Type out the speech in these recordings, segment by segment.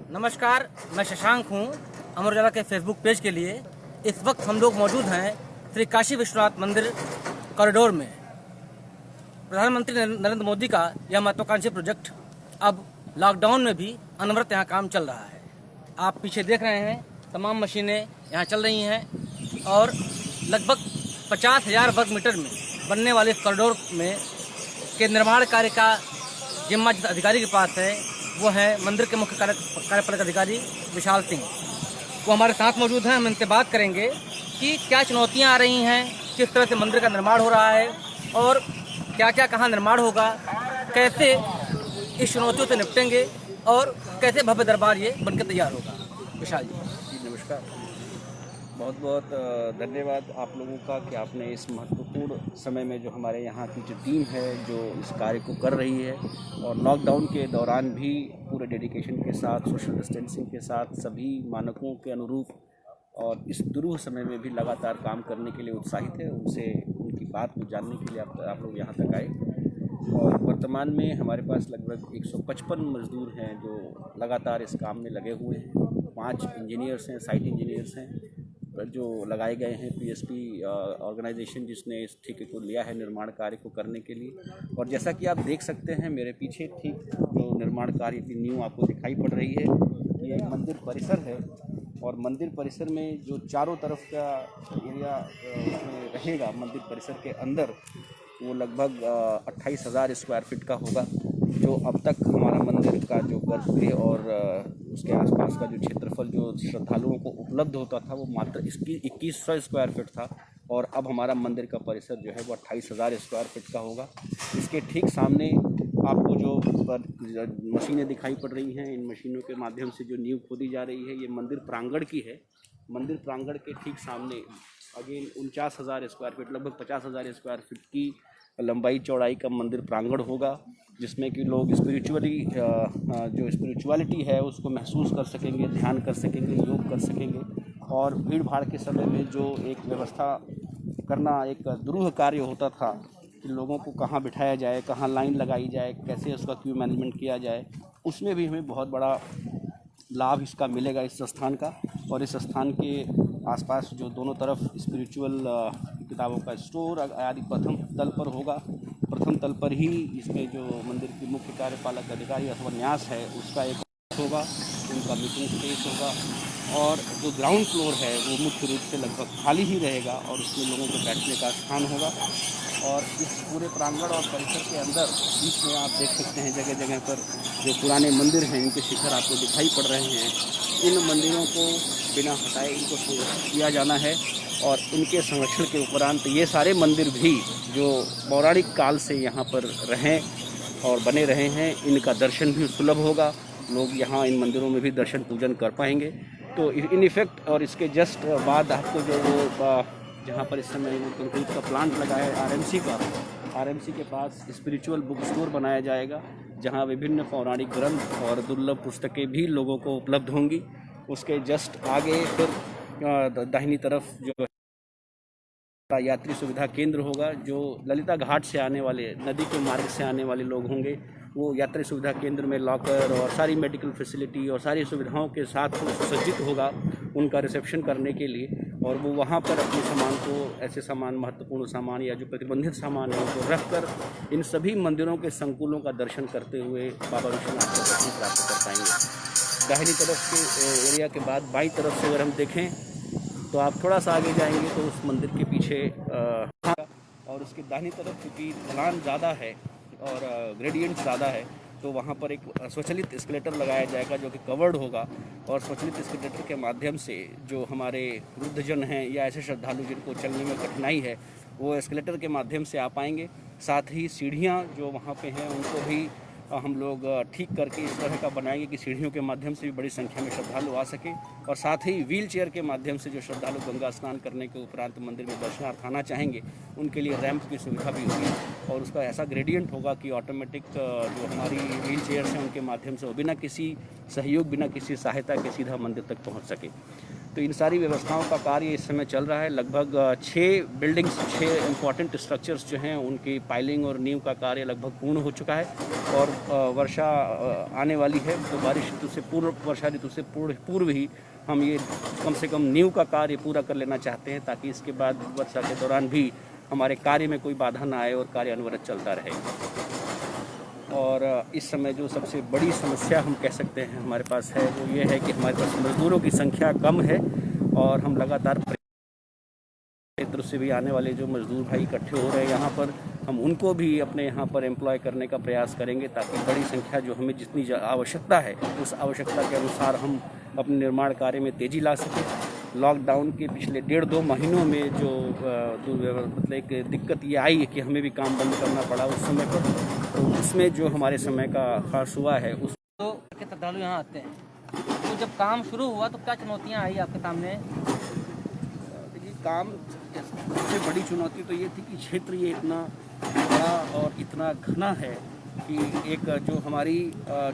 नमस्कार, मैं शशांक हूँ। अमर उजाला के फेसबुक पेज के लिए इस वक्त हम लोग मौजूद हैं श्री काशी विश्वनाथ मंदिर कॉरिडोर में। प्रधानमंत्री नरेंद्र मोदी का यह महत्वाकांक्षी प्रोजेक्ट अब लॉकडाउन में भी अनवरत यहाँ काम चल रहा है। आप पीछे देख रहे हैं, तमाम मशीनें यहाँ चल रही हैं और लगभग 50,000 वर्ग मीटर में बनने वाले इस कॉरिडोर में के निर्माण कार्य का जिम्मा जिस अधिकारी के पास है वो है मंदिर के मुख्य कार्यपालक अधिकारी विशाल सिंह। वो हमारे साथ मौजूद हैं। हम इनसे बात करेंगे कि क्या चुनौतियां आ रही हैं, किस तरह से मंदिर का निर्माण हो रहा है और क्या क्या कहाँ निर्माण होगा, कैसे इस चुनौतियों से निपटेंगे और कैसे भव्य दरबार ये बनकर तैयार होगा। विशाल जी नमस्कार। बहुत बहुत धन्यवाद आप लोगों का कि आपने इस महत्वपूर्ण समय में जो हमारे यहाँ की जो टीम है जो इस कार्य को कर रही है और लॉकडाउन के दौरान भी पूरे डेडिकेशन के साथ, सोशल डिस्टेंसिंग के साथ, सभी मानकों के अनुरूप और इस दुरूह समय में भी लगातार काम करने के लिए उत्साहित है। उनसे उनकी बात को जानने के लिए आप लोग यहाँ तक आए। और वर्तमान में हमारे पास लगभग 155 मजदूर हैं जो लगातार इस काम में लगे हुए हैं। 5 इंजीनियर्स हैं, साइट इंजीनियर्स हैं जो लगाए गए हैं। पीएसपी ऑर्गेनाइजेशन जिसने इस ठेके को लिया है निर्माण कार्य को करने के लिए। और जैसा कि आप देख सकते हैं मेरे पीछे ठीक जो निर्माण कार्य की नींव आपको दिखाई पड़ रही है, ये एक मंदिर परिसर है। और मंदिर परिसर में जो चारों तरफ का एरिया उसमें रहेगा मंदिर परिसर के अंदर, वो लगभग 28,000 स्क्वायर फीट का होगा। जो अब तक हमारा मंदिर का जो गर्भगृह और उसके आसपास का जो क्षेत्रफल जो श्रद्धालुओं को उपलब्ध होता था वो मात्र इसकी 2100 स्क्वायर फीट था। और अब हमारा मंदिर का परिसर जो है वो 28,000 स्क्वायर फीट का होगा। इसके ठीक सामने आपको जो मशीनें दिखाई पड़ रही हैं, इन मशीनों के माध्यम से जो नींव खोदी जा रही है, ये मंदिर प्रांगण की है। मंदिर प्रांगण के ठीक सामने अगेन 49,000 स्क्वायर फीट, लगभग 50,000 स्क्वायर फीट की लंबाई चौड़ाई का मंदिर प्रांगण होगा, जिसमें कि लोग जो स्पिरिचुअलिटी है उसको महसूस कर सकेंगे, ध्यान कर सकेंगे, योग कर सकेंगे। और भीड़ भाड़ के समय में जो एक व्यवस्था करना एक दुरूह कार्य होता था कि लोगों को कहाँ बिठाया जाए, कहाँ लाइन लगाई जाए, कैसे उसका क्यू मैनेजमेंट किया जाए, उसमें भी हमें बहुत बड़ा लाभ इसका मिलेगा इस स्थान का। और इस स्थान के आसपास जो दोनों तरफ स्पिरिचुअल किताबों का स्टोर आदि प्रथम तल पर होगा। प्रथम तल पर ही इसमें जो मंदिर की मुख्य कार्यपालक अधिकारी अथवा न्यास है उसका एक होगा, उनका मीटिंग स्पेस होगा। और जो ग्राउंड फ्लोर है वो मुख्य रूप से लगभग खाली ही रहेगा और उसमें लोगों के बैठने का स्थान होगा। और इस पूरे प्रांगण और परिसर के अंदर बीच में आप देख सकते हैं जगह जगह पर जो पुराने मंदिर हैं इनके शिखर आपको दिखाई पड़ रहे हैं। इन मंदिरों को बिना हटाए इनको संरक्षित किया जाना है और इनके संरक्षण के उपरांत ये सारे मंदिर भी जो पौराणिक काल से यहाँ पर रहें और बने रहे हैं, इनका दर्शन भी सुलभ होगा। लोग यहाँ इन मंदिरों में भी दर्शन पूजन कर पाएंगे। तो इन इफेक्ट और इसके जस्ट बाद आपको जो वो जहाँ पर इस समय वो कंक्रीट का प्लांट लगा है आरएमसी के पास स्पिरिचुअल बुक स्टोर बनाया जाएगा, जहाँ विभिन्न पौराणिक ग्रंथ और दुर्लभ पुस्तकें भी लोगों को उपलब्ध होंगी। उसके जस्ट आगे फिर दाहिनी तरफ जो यात्री सुविधा केंद्र होगा। जो ललिता घाट से आने वाले, नदी के मार्ग से आने वाले लोग होंगे, वो यात्री सुविधा केंद्र में लॉकर और सारी मेडिकल फैसिलिटी और सारी सुविधाओं के साथ सुसज्जित होगा उनका रिसेप्शन करने के लिए। और वो वहाँ पर अपने सामान को, ऐसे सामान, महत्वपूर्ण सामान या जो प्रतिबंधित सामान है उनको रख कर इन सभी मंदिरों के संकुलों का दर्शन करते हुए बाबा विश्वनाथ का दर्शन प्राप्त कर पाएंगे। दाहिनी तरफ के एरिया के बाद बाईं तरफ से अगर हम देखें तो आप थोड़ा सा आगे जाएंगे तो उस मंदिर के पीछे और उसके दाहिनी तरफ क्योंकि ढलान ज़्यादा है और ग्रेडियंट ज़्यादा है, तो वहाँ पर एक स्वचालित एस्केलेटर लगाया जाएगा जो कि कवर्ड होगा। और स्वचालित एस्केलेटर के माध्यम से जो हमारे वृद्धजन हैं या ऐसे श्रद्धालु जिनको चलने में कठिनाई है, वो एस्केलेटर के माध्यम से आ पाएंगे। साथ ही सीढ़ियाँ जो वहाँ पे हैं उनको भी हम लोग ठीक करके इस तरह का बनाएंगे कि सीढ़ियों के माध्यम से भी बड़ी संख्या में श्रद्धालु आ सकें। और साथ ही व्हील चेयर के माध्यम से जो श्रद्धालु गंगा स्नान करने के उपरांत मंदिर में दर्शनार्थ आना चाहेंगे उनके लिए रैंप की सुविधा भी होगी। और उसका ऐसा ग्रेडियंट होगा कि ऑटोमेटिक जो हमारी व्हील चेयर्स हैं उनके माध्यम से वो बिना किसी सहयोग, बिना किसी सहायता के सीधा मंदिर तक पहुँच सके। तो इन सारी व्यवस्थाओं का कार्य इस समय चल रहा है। लगभग 6 बिल्डिंग्स, 6 इम्पॉर्टेंट स्ट्रक्चर्स जो हैं उनकी पाइलिंग और नींव का कार्य लगभग पूर्ण हो चुका है और वर्षा आने वाली है, तो बारिश ऋतु से पूर्व, वर्षा ऋतु से पूर्व ही हम ये कम से कम नींव का कार्य पूरा कर लेना चाहते हैं, ताकि इसके बाद वर्षा के दौरान भी हमारे कार्य में कोई बाधा ना आए और कार्य अनवरत चलता रहे। और इस समय जो सबसे बड़ी समस्या हम कह सकते हैं हमारे पास है, वो ये है कि हमारे पास मज़दूरों की संख्या कम है और हम लगातार क्षेत्र से भी आने वाले जो मज़दूर भाई इकट्ठे हो रहे हैं यहाँ पर, हम उनको भी अपने यहाँ पर एम्प्लॉय करने का प्रयास करेंगे, ताकि बड़ी संख्या जो हमें जितनी आवश्यकता है उस आवश्यकता के अनुसार हम अपने निर्माण कार्य में तेज़ी ला सकें। लॉकडाउन के पिछले 1.5-2 महीनों में जो मतलब एक दिक्कत ये आई है कि हमें भी काम बंद करना पड़ा उस समय पर, तो उसमें जो हमारे समय का खास हुआ है उस तो श्रद्धालु यहाँ आते हैं, तो जब काम शुरू हुआ तो क्या चुनौतियाँ आई आपके सामने? देखिए, काम सबसे बड़ी चुनौती तो ये थी कि क्षेत्र ये इतना बड़ा और इतना घना है कि एक जो हमारी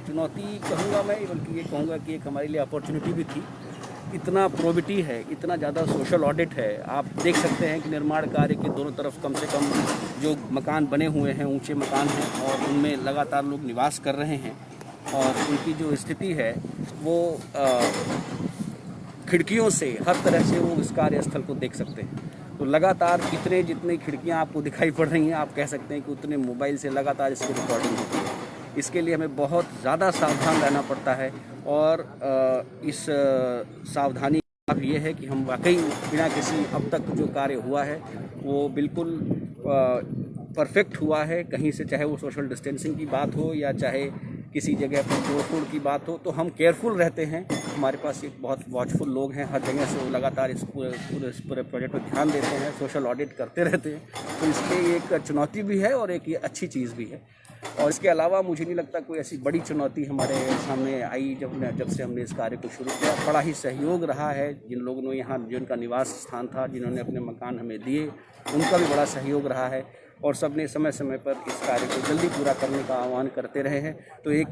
चुनौती कहूँगा मैं, बल्कि ये कहूँगा कि एक हमारे लिए अपॉर्चुनिटी भी थी। इतना प्रोबिटी है, इतना ज़्यादा सोशल ऑडिट है। आप देख सकते हैं कि निर्माण कार्य के दोनों तरफ कम से कम जो मकान बने हुए हैं, ऊंचे मकान हैं और उनमें लगातार लोग निवास कर रहे हैं और उनकी जो स्थिति है वो खिड़कियों से हर तरह से वो इस कार्यस्थल को देख सकते हैं। तो लगातार जितनी खिड़कियां आपको दिखाई पड़ रही हैं, आप कह सकते हैं कि उतने मोबाइल से लगातार इसकी रिकॉर्डिंग होती है। इसके लिए हमें बहुत ज़्यादा सावधान रहना पड़ता है और इस सावधानी का लाभ ये है कि हम वाकई बिना किसी अब तक जो कार्य हुआ है वो बिल्कुल परफेक्ट हुआ है। कहीं से चाहे वो सोशल डिस्टेंसिंग की बात हो या चाहे किसी जगह पर तोड़-फोड़ की बात हो, तो हम केयरफुल रहते हैं। हमारे पास एक बहुत वॉचफुल लोग हैं, हर जगह से वो लगातार इस पूरे प्रोजेक्ट पर ध्यान देते हैं, सोशल ऑडिट करते रहते हैं। तो इसलिए एक चुनौती भी है और एक ये अच्छी चीज़ भी है। और इसके अलावा मुझे नहीं लगता कोई ऐसी बड़ी चुनौती हमारे सामने आई जब से हमने इस कार्य को शुरू किया। बड़ा ही सहयोग रहा है, जिन लोगों ने यहाँ जिनका निवास स्थान था, जिन्होंने अपने मकान हमें दिए, उनका भी बड़ा सहयोग रहा है और सबने समय समय पर इस कार्य को जल्दी पूरा करने का आह्वान करते रहे हैं। तो एक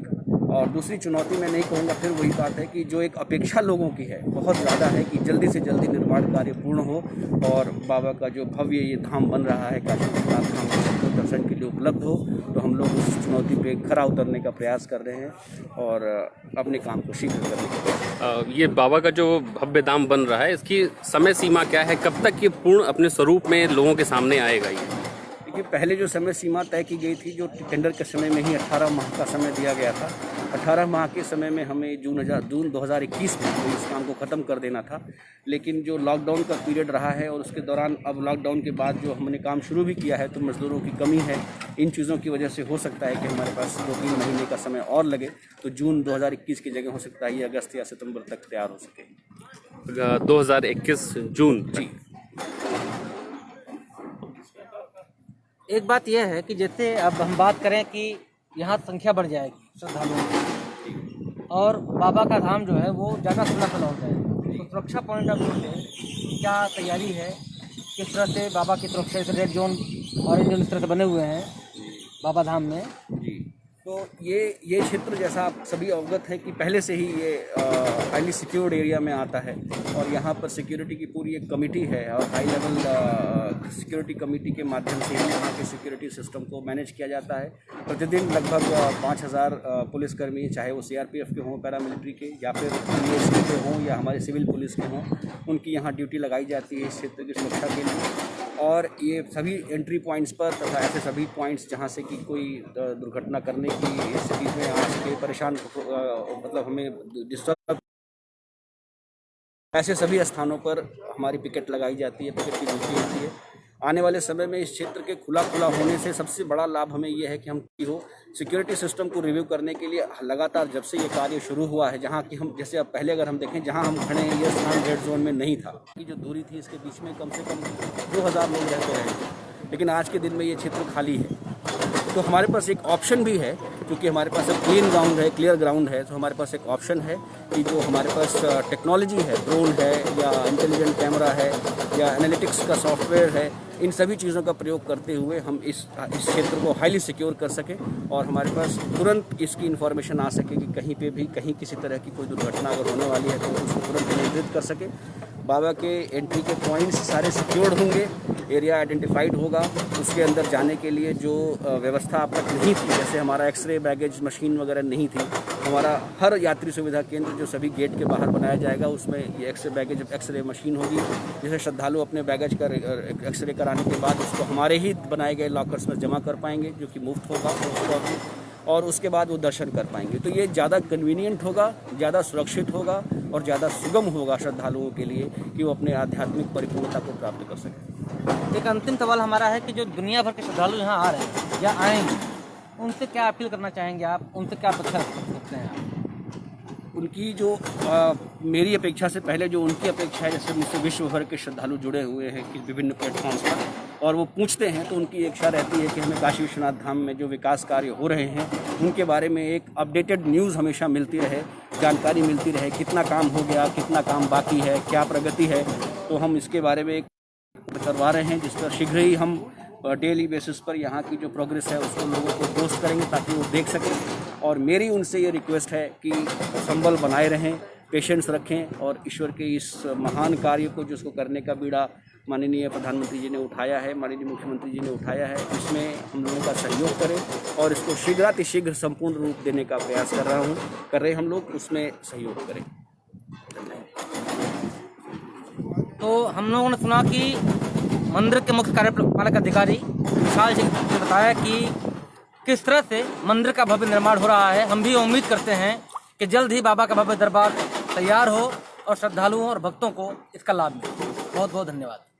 और दूसरी चुनौती मैं नहीं कहूँगा, फिर वही बात है कि जो एक अपेक्षा लोगों की है बहुत ज़्यादा है कि जल्दी से जल्दी निर्माण कार्य पूर्ण हो और बाबा का जो भव्य ये धाम बन रहा है काशी विश्वनाथ धाम, को दर्शन के लिए उपलब्ध हो। तो हम लोग उस चुनौती पे खरा उतरने का प्रयास कर रहे हैं और अपने काम को शीघ्र करने का प्रयास। ये बाबा का जो भव्य धाम बन रहा है, इसकी समय सीमा क्या है? कब तक ये पूर्ण अपने स्वरूप में लोगों के सामने आएगा? ये पहले जो समय सीमा तय की गई थी, जो टेंडर के समय में ही 18 माह का समय दिया गया था, 18 माह के समय में हमें जून 2021 में तो इस काम को ख़त्म कर देना था। लेकिन जो लॉकडाउन का पीरियड रहा है और उसके दौरान अब लॉकडाउन के बाद जो हमने काम शुरू भी किया है, तो मज़दूरों की कमी है। इन चीज़ों की वजह से हो सकता है कि हमारे पास 2-3 महीने का समय और लगे, तो जून 2021 की जगह हो सकता है ये अगस्त या सितंबर तक तैयार हो सके। 2021 जून जी। एक बात यह है कि जैसे अब हम बात करें कि यहाँ संख्या बढ़ जाएगी श्रद्धालुओं की और बाबा का धाम जो है वो ज़्यादा खुला खुला हो जाएगा, तो सुरक्षा पॉइंट ऑफ व्यू से क्या तैयारी है? किस तरह से बाबा की सुरक्षा, जैसे रेड जोन ऑरेंज जोन इस तरह से बने हुए हैं बाबा धाम में? जी, तो ये क्षेत्र जैसा आप सभी अवगत हैं कि पहले से ही ये हाईली सिक्योर्ड एरिया में आता है और यहाँ पर सिक्योरिटी की पूरी एक कमेटी है और हाई लेवल सिक्योरिटी कमेटी के माध्यम से ही यहाँ के सिक्योरिटी सिस्टम को मैनेज किया जाता है। प्रतिदिन लगभग 5000 पुलिसकर्मी, चाहे वो CRPF के हों, पैरामिलिट्री के या फिर PSC के हों या हमारे सिविल पुलिस के हों, उनकी यहाँ ड्यूटी लगाई जाती है इस क्षेत्र की सुरक्षा के लिए। और ये सभी एंट्री पॉइंट्स पर तथा ऐसे सभी पॉइंट्स जहाँ से कि कोई दुर्घटना करने की स्थिति में आ सके, परेशान मतलब हमें डिस्टर्ब, ऐसे सभी स्थानों पर हमारी पिकेट लगाई जाती है, पिकेट की ड्यूटी होती है। आने वाले समय में इस क्षेत्र के खुला होने से सबसे बड़ा लाभ हमें ये है कि हम सिक्योरिटी सिस्टम को रिव्यू करने के लिए लगातार जब से ये कार्य शुरू हुआ है, जहाँ कि हम जैसे अब पहले अगर हम देखें जहाँ हम खड़े हैं ये स्थान रेड जोन में नहीं था, कि जो दूरी थी इसके बीच में कम से कम 2000 लोग रहते रहे, लेकिन आज के दिन में ये क्षेत्र खाली है। तो हमारे पास एक ऑप्शन भी है, क्योंकि हमारे पास अब क्लियर ग्राउंड है, तो हमारे पास एक ऑप्शन है कि जो हमारे पास टेक्नोलॉजी है, ड्रोन है या इंटेलिजेंट कैमरा है या एनालिटिक्स का सॉफ्टवेयर है, इन सभी चीज़ों का प्रयोग करते हुए हम इस क्षेत्र को हाईली सिक्योर कर सकें और हमारे पास तुरंत इसकी इन्फॉर्मेशन आ सके कि कहीं पे भी कहीं किसी तरह की कोई दुर्घटना अगर होने वाली है तो उसको तुरंत नियंत्रित कर सके। बाबा के एंट्री के पॉइंट्स सारे सिक्योर्ड होंगे, एरिया आइडेंटिफाइड होगा, उसके अंदर जाने के लिए जो व्यवस्था अब तक नहीं थी, जैसे हमारा एक्सरे बैगेज मशीन वगैरह नहीं थी, हमारा हर यात्री सुविधा केंद्र जो सभी गेट के बाहर बनाया जाएगा उसमें ये एक्सरे मशीन होगी, जिसे श्रद्धालु अपने बैगेज का एक्सरे कराने के बाद उसको हमारे ही बनाए गए लॉकर्स में जमा कर पाएंगे, जो कि मुफ्त होगा, और उसके बाद वो दर्शन कर पाएंगे। तो ये ज़्यादा कन्वीनियंट होगा, ज़्यादा सुरक्षित होगा और ज़्यादा सुगम होगा श्रद्धालुओं के लिए कि वो अपने आध्यात्मिक परिपूर्णता को प्राप्त कर सकें। एक अंतिम सवाल हमारा है कि जो दुनिया भर के श्रद्धालु यहाँ आ रहे हैं या आएंगे, उनसे क्या अपील करना चाहेंगे आप, उनसे क्या अपेक्षा रखते हैं आप? उनकी जो मेरी अपेक्षा से पहले जो उनकी अपेक्षा है, जैसे मुझसे विश्व भर के श्रद्धालु जुड़े हुए हैं कि विभिन्न प्लेटफॉर्म्स पर, और वो पूछते हैं तो उनकी इच्छा रहती है कि हमें काशी विश्वनाथ धाम में जो विकास कार्य हो रहे हैं उनके बारे में एक अपडेटेड न्यूज़ हमेशा मिलती रहे, जानकारी मिलती रहे, कितना काम हो गया, कितना काम बाकी है, क्या प्रगति है। तो हम इसके बारे में एक करवा रहे हैं, जिस पर शीघ्र ही हम डेली बेसिस पर यहाँ की जो प्रोग्रेस है उसको लोगों को पोस्ट करेंगे ताकि वो देख सकें। और मेरी उनसे ये रिक्वेस्ट है कि संबल बनाए रहें, पेशेंस रखें और ईश्वर के इस महान कार्य को जिसको करने का बीड़ा माननीय प्रधानमंत्री जी ने उठाया है, माननीय मुख्यमंत्री जी ने उठाया है, इसमें हम लोगों का सहयोग करें और इसको शीघ्रातिशीघ्र संपूर्ण रूप देने का प्रयास कर रहे हम लोग, उसमें सहयोग करें। तो हम लोगों ने सुना कि मंदिर के मुख्य कार्यपालक अधिकारी विशाल सिंह ने बताया कि किस तरह से मंदिर का भव्य निर्माण हो रहा है। हम भी उम्मीद करते हैं कि जल्द ही बाबा का भव्य दरबार तैयार हो और श्रद्धालुओं और भक्तों को इसका लाभ मिले। बहुत बहुत धन्यवाद।